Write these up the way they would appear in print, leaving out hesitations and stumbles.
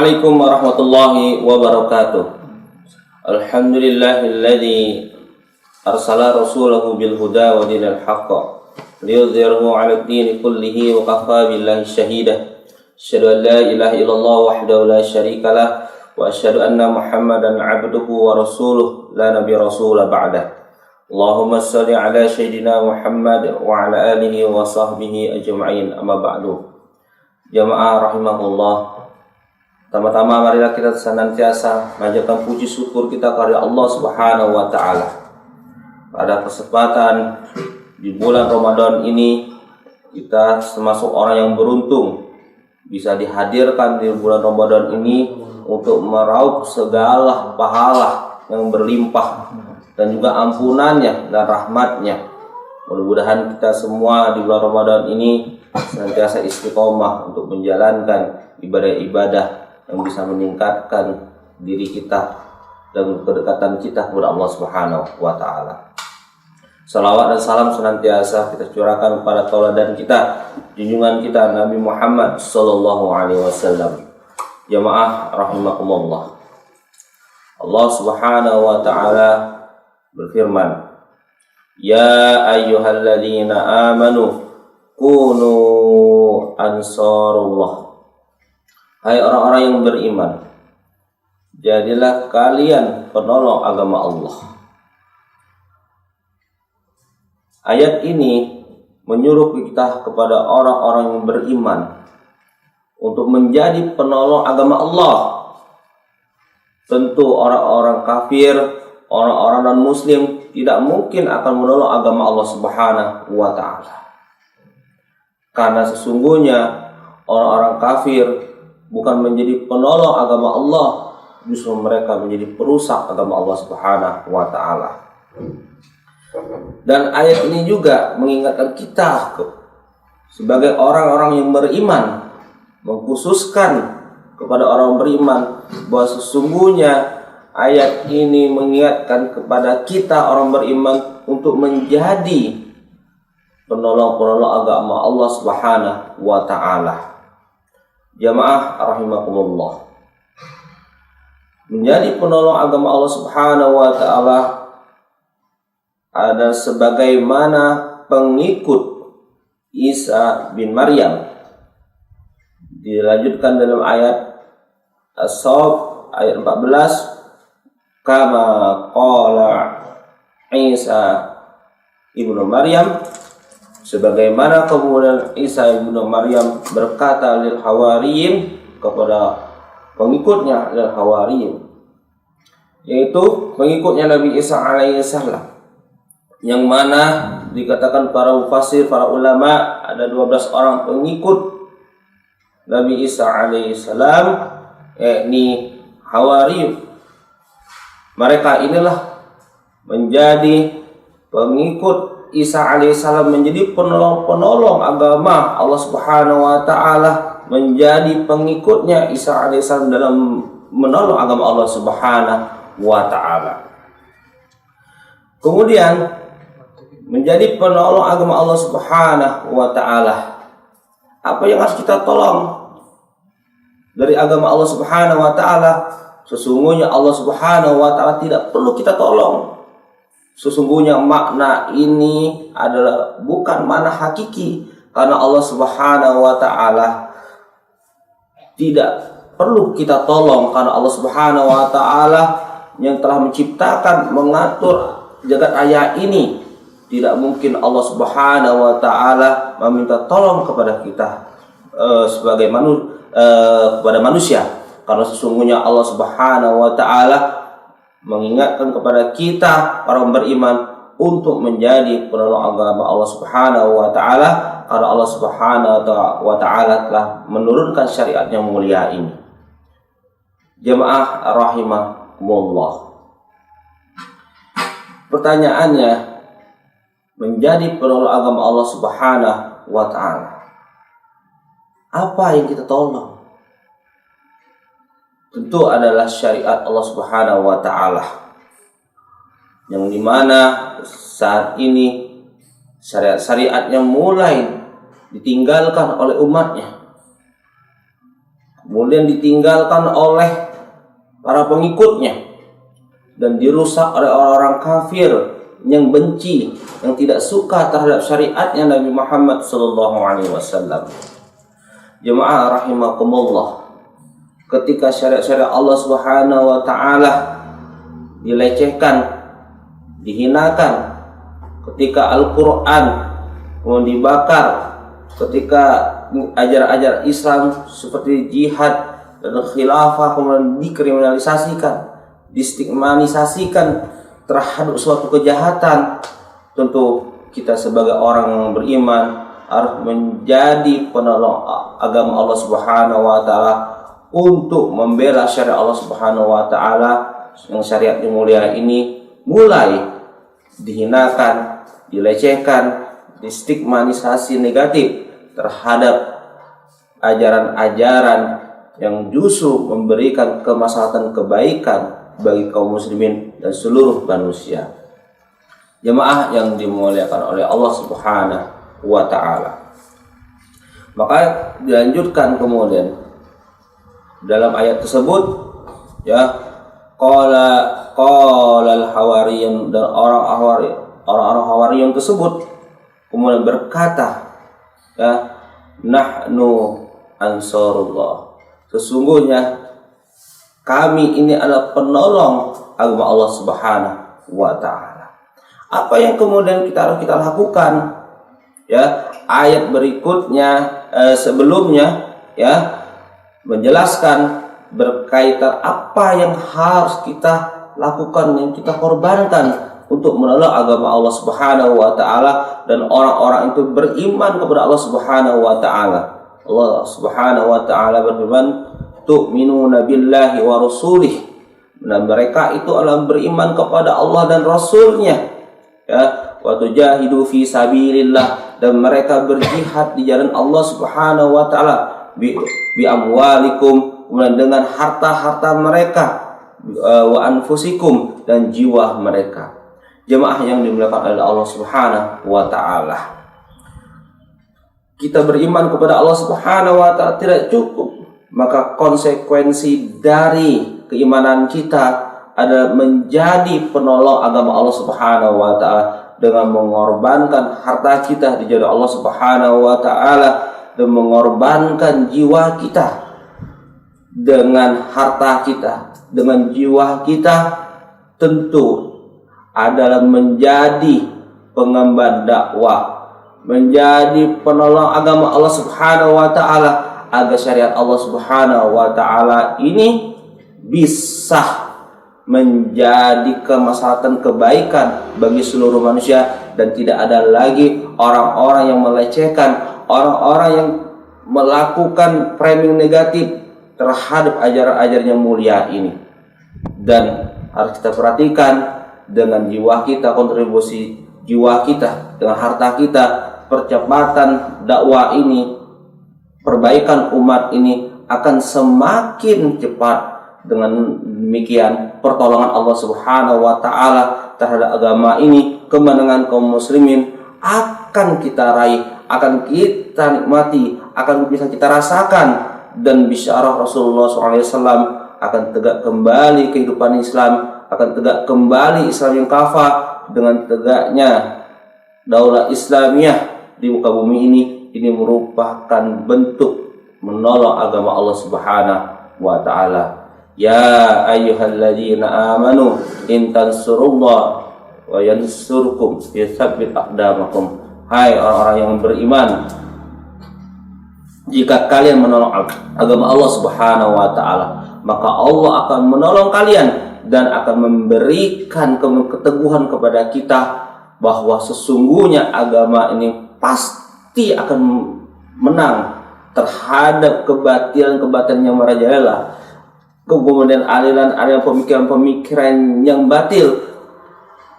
Assalamualaikum warahmatullahi wabarakatuh. Alhamdulillahilladzi arsala rasulahu bil huda wa dinil haqq liyudhhirahu 'ala ad-din kullihi wa kafa billahi shahida. Asyhadu an la ilaha illallah wahdahu la syarika lah wa asyhadu anna Muhammadan 'abduhu wa rasuluh la nabiyya rasula ba'dah. Allahumma shalli 'ala sayyidina Muhammad wa 'ala alihi wa sahbihi ajma'in. Amma ba'du. Jamaah rahimahullah. Pertama-tama marilah kita senantiasa mengajarkan puji syukur kita kepada Allah Subhanahu wa taala. Pada kesempatan di bulan Ramadan ini kita termasuk orang yang beruntung bisa dihadirkan di bulan Ramadan ini untuk meraup segala pahala yang berlimpah dan juga ampunannya dan rahmatnya. Mudah-mudahan kita semua di bulan Ramadan ini senantiasa istiqomah untuk menjalankan ibadah-ibadah yang bisa meningkatkan diri kita dan kedekatan kita kepada Allah Subhanahu wa taala. Salawat dan salam senantiasa kita curahkan kepada tauladan kita, junjungan kita Nabi Muhammad sallallahu alaihi wasallam. Jamaah rahimakumullah. Allah Subhanahu wa taala berfirman, "Ya ayyuhalladzina amanu kunu ansarullah." Hai orang-orang yang beriman, jadilah kalian penolong agama Allah. Ayat ini menyuruh kita kepada orang-orang yang beriman untuk menjadi penolong agama Allah. Tentu orang-orang kafir, orang-orang non-muslim tidak mungkin akan menolong agama Allah Subhanahu wa taala. Karena sesungguhnya orang-orang kafir bukan menjadi penolong agama Allah, justru mereka menjadi perusak agama Allah Subhanahu wa taala. Dan ayat ini juga mengingatkan kita sebagai orang-orang yang beriman, mengkhususkan kepada orang beriman bahwa sesungguhnya ayat ini mengingatkan kepada kita orang beriman untuk menjadi penolong-penolong agama Allah Subhanahu wa taala. Jamaah rahimakumullah. Menjadi penolong agama Allah Subhanahu wa taala ada sebagaimana pengikut Isa bin Maryam. Dilanjutkan dalam ayat As-Saff ayat 14, kama qala Isa ibnu Maryam, sebagaimana kemudian Isa ibnu Maryam berkata lil hawariyin, kepada pengikutnya lil hawariyin, yaitu pengikutnya Nabi Isa alaihissalam, yang mana dikatakan para mufassir, para ulama ada 12 orang pengikut Nabi Isa alaihissalam, yakni hawariyun. Mereka inilah menjadi pengikut Isa alaihissalam, menjadi penolong-penolong agama Allah Subhanahu wa taala, menjadi pengikutnya Isa alaihissalam dalam menolong agama Allah Subhanahu wa taala. Kemudian menjadi penolong agama Allah Subhanahu wa taala. Apa yang harus kita tolong dari agama Allah Subhanahu wa taala? Sesungguhnya Allah Subhanahu wa taala tidak perlu kita tolong. Sesungguhnya makna ini adalah bukan makna hakiki, karena Allah Subhanahu wa taala tidak perlu kita tolong, karena Allah Subhanahu wa taala yang telah menciptakan, mengatur jagat raya ini. Tidak mungkin Allah Subhanahu wa taala meminta tolong kepada kita sebagai kepada manusia, karena sesungguhnya Allah Subhanahu wa taala mengingatkan kepada kita orang beriman untuk menjadi penolong agama Allah Subhanahu wa taala, karena Allah Subhanahu wa taala telah menurunkan syariat yang mulia ini. Jamaah rahimahumullah. Pertanyaannya, menjadi penolong agama Allah Subhanahu wa taala, apa yang kita tolong? Tentu adalah syariat Allah Subhanahu wa taala, yang dimana saat ini syariat-syariatnya mulai ditinggalkan oleh umatnya. kemudian ditinggalkan oleh para pengikutnya dan dirusak oleh orang-orang kafir yang benci, yang tidak suka terhadap syariatnya Nabi Muhammad SAW. Jemaah rahimakumullah, ketika syariat-syariat Allah Subhanahu wa taala dilecehkan, dihinakan, ketika Al-Qur'an mau dibakar, ketika ajaran-ajaran Islam seperti jihad dan khilafah kemudian dikriminalisasikan, distigmatisasikan terhadap suatu kejahatan, tentu kita sebagai orang yang beriman harus menjadi penolong agama Allah Subhanahu wa taala untuk membela syariat Allah Subhanahu wa taala yang syariat yang mulia ini mulai dihinakan, dilecehkan, distigmatisasi negatif terhadap ajaran-ajaran yang justru memberikan kemaslahatan kebaikan bagi kaum muslimin dan seluruh manusia. Jemaah yang dimuliakan oleh Allah Subhanahu wa taala. Maka dilanjutkan kemudian dalam ayat tersebut, ya, qala al-hawariyun, dan orang-orang hawariyun tersebut kemudian berkata, ya, nahnu ansarullah, sesungguhnya kami ini adalah penolong agama Allah Subhanahu wa taala. Apa yang kemudian kita lakukan? Ya, ayat berikutnya sebelumnya, ya, menjelaskan berkaitan apa yang harus kita lakukan, yang kita korbankan untuk menolong agama Allah Subhanahu wa taala dan orang-orang itu beriman kepada Allah Subhanahu wa taala. Allah Subhanahu wa taala berfirman, tu'minuna billahi wa rasulih, dan mereka itu adalah beriman kepada Allah dan Rasulnya, ya, wa tujahidu fi sabilillah, dan mereka berjihad di jalan Allah Subhanahu wa taala bi amwalikum, kemudian dengan harta-harta mereka, wa anfusikum, dan jiwa mereka. Jemaah yang dimuliakan oleh Allah Subhanahu wa taala, kita beriman kepada Allah Subhanahu wa taala tidak cukup, maka konsekuensi dari keimanan kita adalah menjadi penolong agama Allah Subhanahu wa taala dengan mengorbankan harta kita di jalan Allah Subhanahu wa taala, dan mengorbankan jiwa kita. Dengan harta kita, dengan jiwa kita, tentu adalah menjadi pengemban dakwah, menjadi penolong agama Allah Subhanahu wa taala, agar syariat Allah Subhanahu wa taala ini bisa menjadi kemaslahatan kebaikan bagi seluruh manusia, dan tidak ada lagi orang-orang yang melecehkan, orang-orang yang melakukan framing negatif terhadap ajaran-ajaran yang mulia ini. Dan harus kita perhatikan dengan jiwa kita, kontribusi jiwa kita, dengan harta kita, percepatan dakwah ini, perbaikan umat ini akan semakin cepat. Dengan demikian pertolongan Allah Subhanahu wa taala terhadap agama ini, kemenangan kaum muslimin akan kita raih, akan kita nikmati, akan bisa kita rasakan, dan bisyarah Rasulullah SAW akan tegak kembali kehidupan Islam, akan tegak kembali Islam yang kafah dengan tegaknya daulah Islamiyah di muka bumi ini. Ini merupakan bentuk menolong agama Allah Subhanahu wa taala. Ya ayyuhalladzina amanu in tansurullah wa yansurkum yutsabbit aqdamakum. Hai orang-orang yang beriman, jika kalian menolong agama Allah Subhanahu wa taala, maka Allah akan menolong kalian dan akan memberikan keteguhan kepada kita bahwa sesungguhnya agama ini pasti akan menang terhadap kebatilan-kebatilan yang merajalela, kemudian aliran-aliran pemikiran-pemikiran yang batil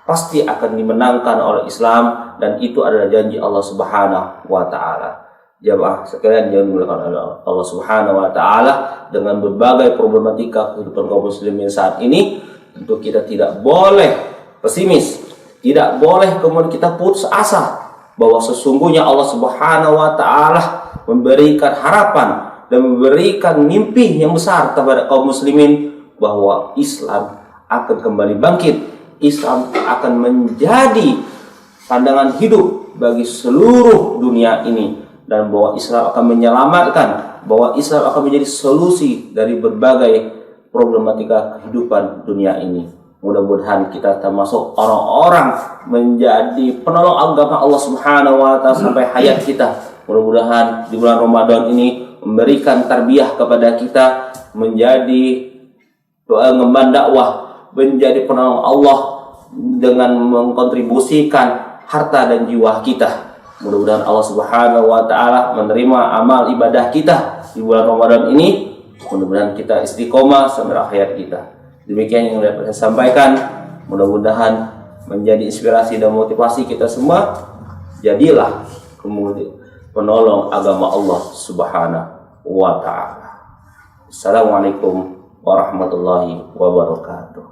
pasti akan dimenangkan oleh Islam, dan itu adalah janji Allah Subhanahu wa taala. Jamaah sekalian yang dimuliakan oleh Allah Subhanahu wa taala, dengan berbagai problematika kehidupan kaum muslimin saat ini, tentu kita tidak boleh pesimis, tidak boleh kemudian kita putus asa bahwa sesungguhnya Allah Subhanahu wa taala memberikan harapan dan memberikan mimpi yang besar kepada kaum muslimin bahwa Islam akan kembali bangkit. Islam akan menjadi pandangan hidup bagi seluruh dunia ini, dan bahwa Islam akan menyelamatkan, bahwa Islam akan menjadi solusi dari berbagai problematika kehidupan dunia ini. Mudah-mudahan kita termasuk orang-orang menjadi penolong agama Allah Subhanahu wa taala sampai hayat kita. Mudah-mudahan di bulan Ramadan ini memberikan tarbiyah kepada kita menjadi pengemban dakwah, menjadi penolong Allah dengan mengkontribusikan harta dan jiwa kita. Mudah-mudahan Allah Subhanahu wa taala menerima amal ibadah kita di bulan Ramadan ini. Mudah-mudahan kita istiqomah sampai akhir kita. Demikian yang dapat saya sampaikan. Mudah-mudahan menjadi inspirasi dan motivasi kita semua. Jadilah kemudian penolong agama Allah Subhanahu wa taala. Assalamualaikum warahmatullahi wabarakatuh.